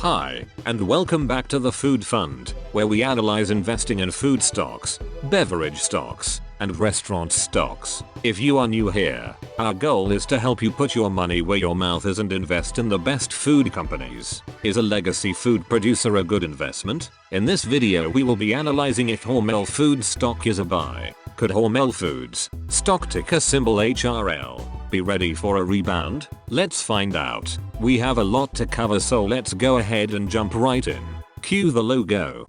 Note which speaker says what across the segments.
Speaker 1: Hi, and welcome back to the Food Fund, where we analyze investing in food stocks, beverage stocks, and restaurant stocks. If you are new here, our goal is to help you put your money where your mouth is and invest in the best food companies. Is a legacy food producer a good investment? In this video we will be analyzing if Hormel Foods stock is a buy. Could Hormel Foods, stock ticker symbol HRL, be ready for a rebound? Let's find out. We have a lot to cover, so let's go ahead and jump right in. Cue the logo.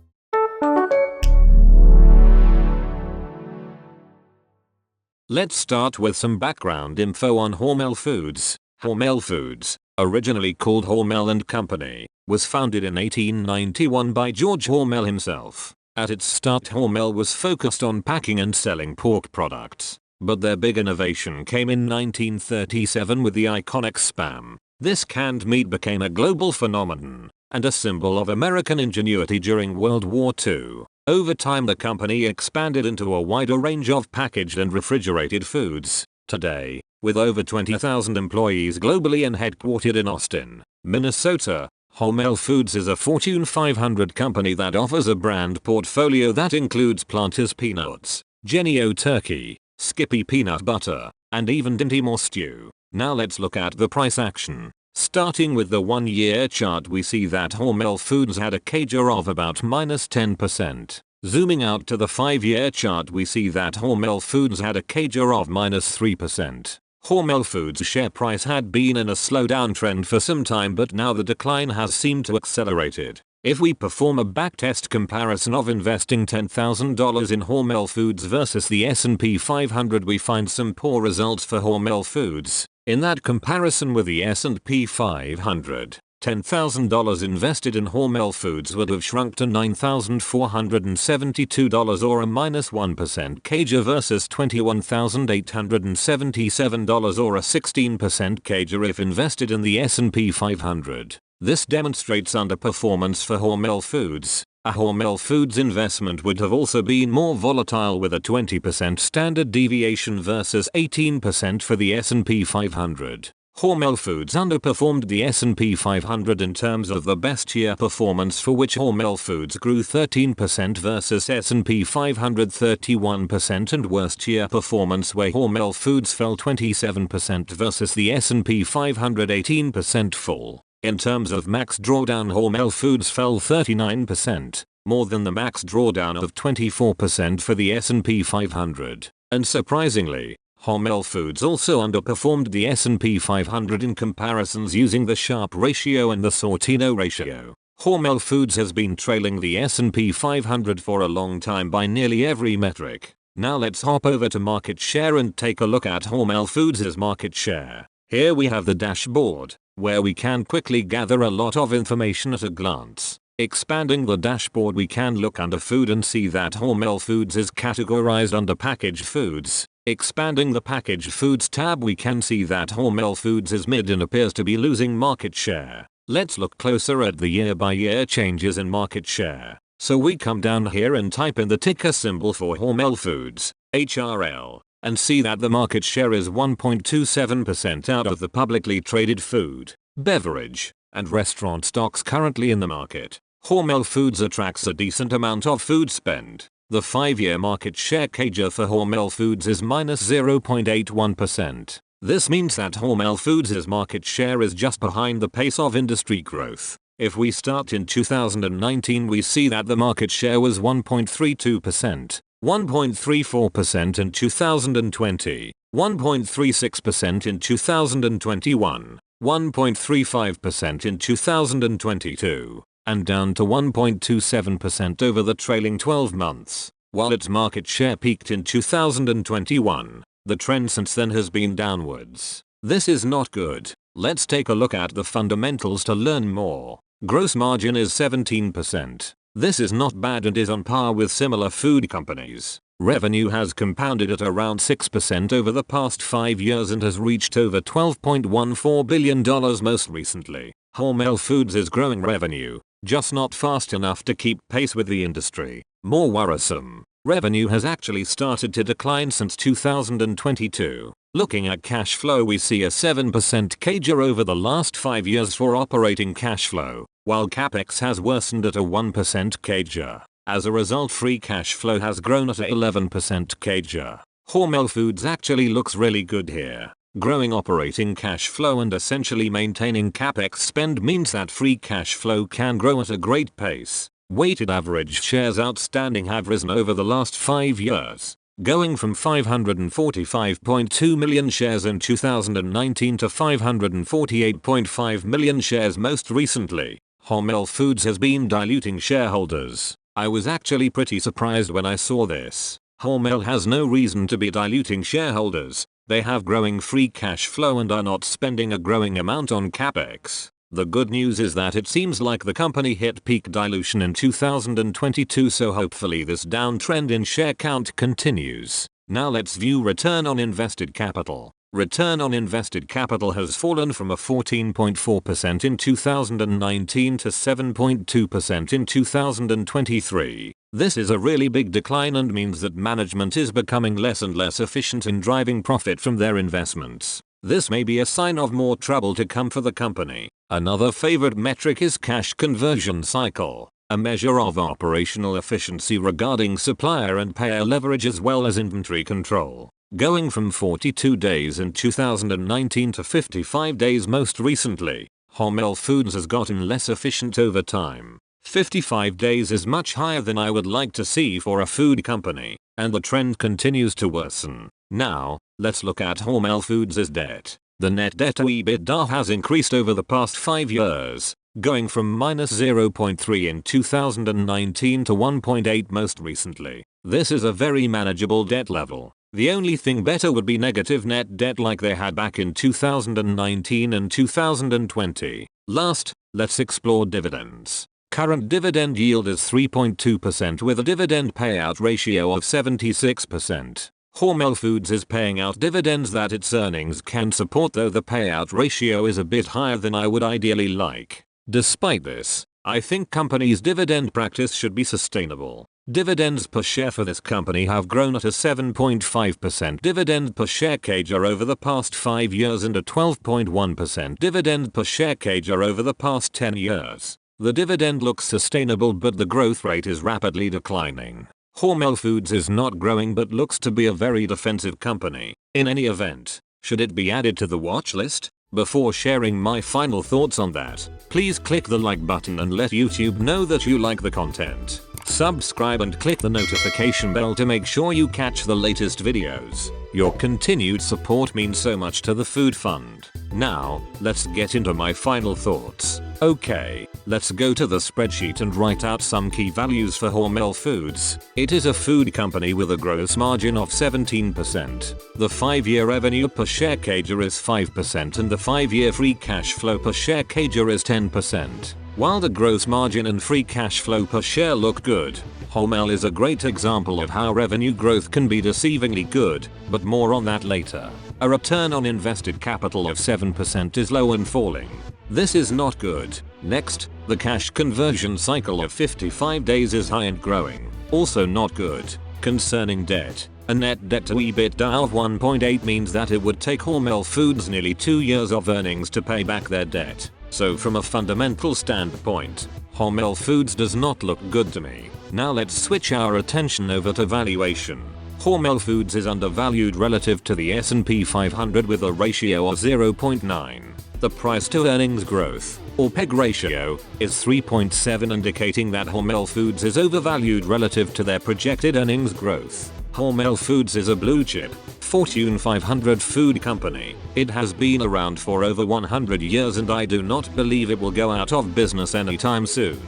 Speaker 1: Let's start with some background info on Hormel Foods. Hormel Foods, originally called Hormel & Company, was founded in 1891 by George Hormel himself. At its start, Hormel was focused on packing and selling pork products, but their big innovation came in 1937 with the iconic Spam. This canned meat became a global phenomenon and a symbol of American ingenuity during World War II. Over time the company expanded into a wider range of packaged and refrigerated foods. Today, with over 20,000 employees globally and headquartered in Austin, Minnesota, Hormel Foods is a Fortune 500 company that offers a brand portfolio that includes Planters peanuts, Jennie-O turkey, Skippy peanut butter, and even Dinty Moore stew. Now let's look at the price action. Starting with the 1-year chart, we see that Hormel Foods had a CAGR of about -10%. Zooming out to the 5-year chart, we see that Hormel Foods had a CAGR of -3%. Hormel Foods' share price had been in a slowdown trend for some time, but now the decline has seemed to accelerated. If we perform a backtest comparison of investing $10,000 in Hormel Foods versus the S&P 500, we find some poor results for Hormel Foods. In that comparison with the S&P 500, $10,000 invested in Hormel Foods would have shrunk to $9,472 or a -1% CAGR versus $21,877 or a 16% CAGR if invested in the S&P 500. This demonstrates underperformance for Hormel Foods. A Hormel Foods investment would have also been more volatile with a 20% standard deviation versus 18% for the S&P 500. Hormel Foods underperformed the S&P 500 in terms of the best year performance, for which Hormel Foods grew 13% versus S&P 500 31%, and worst year performance where Hormel Foods fell 27% versus the S&P 500 18% fall. In terms of max drawdown, Hormel Foods fell 39%, more than the max drawdown of 24% for the S&P 500. And surprisingly, Hormel Foods also underperformed the S&P 500 in comparisons using the Sharpe ratio and the Sortino ratio. Hormel Foods has been trailing the S&P 500 for a long time by nearly every metric. Now let's hop over to market share and take a look at Hormel Foods' market share. Here we have the dashboard, where we can quickly gather a lot of information at a glance. Expanding the dashboard, we can look under food and see that Hormel Foods is categorized under packaged foods. Expanding the packaged foods tab, we can see that Hormel Foods is mid and appears to be losing market share. Let's look closer at the year-by-year changes in market share. So we come down here and type in the ticker symbol for Hormel Foods, HRL, and see that the market share is 1.27% out of the publicly traded food, beverage, and restaurant stocks currently in the market. Hormel Foods attracts a decent amount of food spend. The 5-year market share CAGR for Hormel Foods is -0.81%. This means that Hormel Foods' market share is just behind the pace of industry growth. If we start in 2019, we see that the market share was 1.32%, 1.34% in 2020, 1.36% in 2021, 1.35% in 2022, and down to 1.27% over the trailing 12 months. While its market share peaked in 2021, the trend since then has been downwards. This is not good. Let's take a look at the fundamentals to learn more. Gross margin is 17%. This is not bad and is on par with similar food companies. Revenue has compounded at around 6% over the past 5 years and has reached over $12.14 billion most recently. Hormel Foods is growing revenue, just not fast enough to keep pace with the industry. More worrisome, revenue has actually started to decline since 2022. Looking at cash flow, we see a 7% CAGR over the last 5 years for operating cash flow, while capex has worsened at a 1% CAGR. As a result, free cash flow has grown at a 11% CAGR. Hormel Foods actually looks really good here. Growing operating cash flow and essentially maintaining capex spend means that free cash flow can grow at a great pace. Weighted average shares outstanding have risen over the last 5 years, going from 545.2 million shares in 2019 to 548.5 million shares most recently. Hormel Foods has been diluting shareholders. I was actually pretty surprised when I saw this. Hormel has no reason to be diluting shareholders. They have growing free cash flow and are not spending a growing amount on capex. The good news is that it seems like the company hit peak dilution in 2022, so hopefully this downtrend in share count continues. Now let's view return on invested capital. Return on invested capital has fallen from a 14.4% in 2019 to 7.2% in 2023. This is a really big decline and means that management is becoming less and less efficient in driving profit from their investments. This may be a sign of more trouble to come for the company. Another favorite metric is cash conversion cycle, a measure of operational efficiency regarding supplier and payer leverage as well as inventory control. Going from 42 days in 2019 to 55 days most recently, Hormel Foods has gotten less efficient over time. 55 days is much higher than I would like to see for a food company, and the trend continues to worsen. Now, let's look at Hormel Foods' debt. The net debt to EBITDA has increased over the past 5 years, going from -0.3 in 2019 to 1.8 most recently. This is a very manageable debt level. The only thing better would be negative net debt like they had back in 2019 and 2020. Last, let's explore dividends. Current dividend yield is 3.2% with a dividend payout ratio of 76%. Hormel Foods is paying out dividends that its earnings can support, though the payout ratio is a bit higher than I would ideally like. Despite this, I think company's dividend practice should be sustainable. Dividends per share for this company have grown at a 7.5% dividend per share CAGR over the past 5 years and a 12.1% dividend per share CAGR over the past 10 years. The dividend looks sustainable, but the growth rate is rapidly declining. Hormel Foods is not growing but looks to be a very defensive company. In any event, should it be added to the watch list? Before sharing my final thoughts on that, please click the like button and let YouTube know that you like the content. Subscribe and click the notification bell to make sure you catch the latest videos. Your continued support means so much to the food fund. Now, let's get into my final thoughts. Okay, let's go to the spreadsheet and write out some key values for Hormel Foods. It is a food company with a gross margin of 17%. The 5-year revenue per share CAGR is 5% and the 5-year free cash flow per share CAGR is 10%. While the gross margin and free cash flow per share look good, Hormel is a great example of how revenue growth can be deceivingly good, but more on that later. A return on invested capital of 7% is low and falling. This is not good. Next, the cash conversion cycle of 55 days is high and growing. Also not good. Concerning debt, a net debt to EBITDA of 1.8 means that it would take Hormel Foods nearly 2 years of earnings to pay back their debt. So from a fundamental standpoint, Hormel Foods does not look good to me. Now let's switch our attention over to valuation. Hormel Foods is undervalued relative to the S&P 500 with a ratio of 0.9. The price to earnings growth, or PEG ratio, is 3.7, indicating that Hormel Foods is overvalued relative to their projected earnings growth. Hormel Foods is a blue chip, Fortune 500 food company. It has been around for over 100 years and I do not believe it will go out of business anytime soon.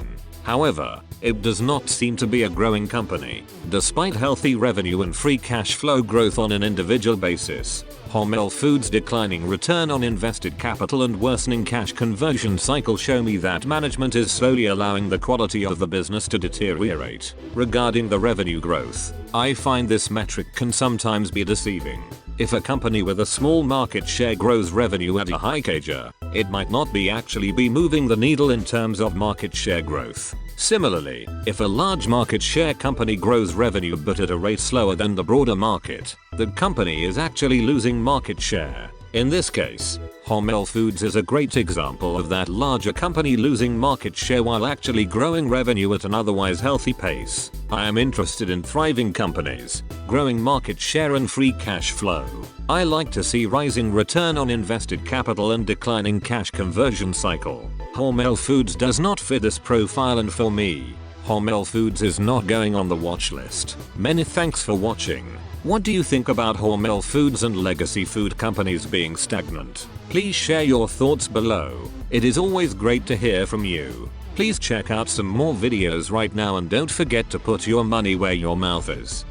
Speaker 1: However, it does not seem to be a growing company. Despite healthy revenue and free cash flow growth on an individual basis, Hormel Foods' declining return on invested capital and worsening cash conversion cycle show me that management is slowly allowing the quality of the business to deteriorate. Regarding the revenue growth, I find this metric can sometimes be deceiving. If a company with a small market share grows revenue at a high CAGR, it might not actually be moving the needle in terms of market share growth. Similarly, if a large market share company grows revenue but at a rate slower than the broader market, the company is actually losing market share. In this case, Hormel Foods is a great example of that larger company losing market share while actually growing revenue at an otherwise healthy pace. I am interested in thriving companies, growing market share and free cash flow. I like to see rising return on invested capital and declining cash conversion cycle. Hormel Foods does not fit this profile, and for me, Hormel Foods is not going on the watch list. Many thanks for watching. What do you think about Hormel Foods and legacy food companies being stagnant? Please share your thoughts below. It is always great to hear from you. Please check out some more videos right now and don't forget to put your money where your mouth is.